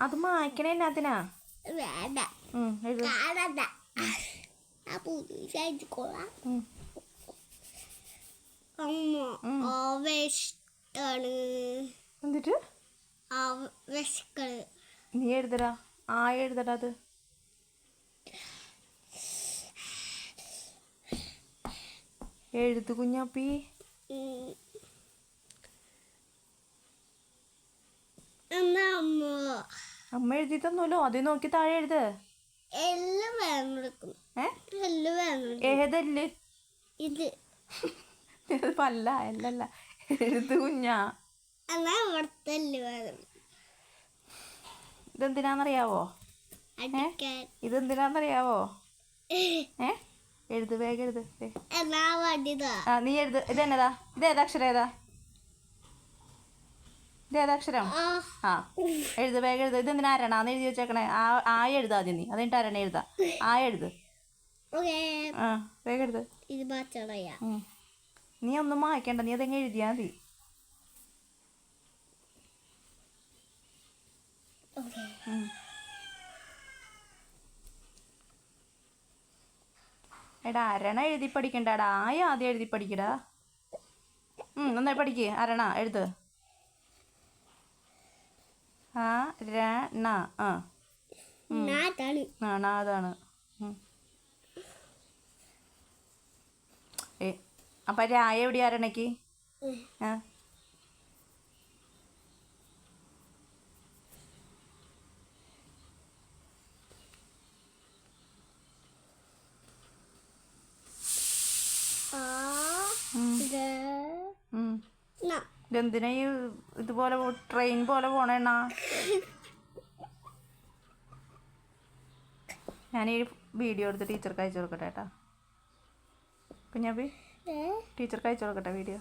അത് മായ്ക്കണേ എന്നാത്തിനാ? വേണ്ട എഴുത്. കാണണ്ട. ആവേശാണ്. എന്നിട്ട് ആവേശക്കള് നീ എഴുതടാ. എഴുതടാ. അത് എഴുത്ത് കുഞ്ഞാപ്പി. അമ്മ എഴുതി തന്നല്ലോ. അത് നോക്കി താഴെ എഴുത്. ഏതല്ല്? ഇത് പല്ല എല്ലല്ല. എഴുത്ത് കുഞ്ഞാ. ഇതെന്തിനാന്നറിയാവോ? ഇതെന്തിനാന്നറിയാവോ? എഴുത്, വേഗം എഴുത്. നീ എഴുത്. ഇതെന്നതാ? ഇതേതാക്ഷരം? ഇതേതാക്ഷരം? എഴുത്, വേഗം എഴുത്. ഇതെന്തിനാ അരണാന്ന് എഴുതി വെച്ചേക്കണേ? എഴുതാ ആദ്യം. നീ അതിട്ട് അരണ എഴുതാ. എഴുത്. വേഗം എഴുത്. നീ ഒന്നും വായിക്കണ്ട. നീ അതെങ്ങനെ എഴുതിയാ മതി. എടാ അരണ എഴുതി പഠിക്കണ്ടാടാ. ആദ്യം എഴുതി പഠിക്കടാ. നന്നായി പഠിക്ക്. അരണ എഴുത്. അതാണ്. അപ്പൊ രായ എവിടെയാ അരണയ്ക്ക്? ഇതെന്തിനാ ഇതുപോലെ ട്രെയിൻ പോലെ പോണേണ്ണ? ഞാൻ ഈ വീഡിയോ എടുത്ത് ടീച്ചർക്ക് അയച്ചു കൊടുക്കട്ടെ കേട്ടാ. കുഞ്ഞാപ്പി, ടീച്ചർക്ക് അയച്ചു കൊടുക്കട്ടെ വീഡിയോ.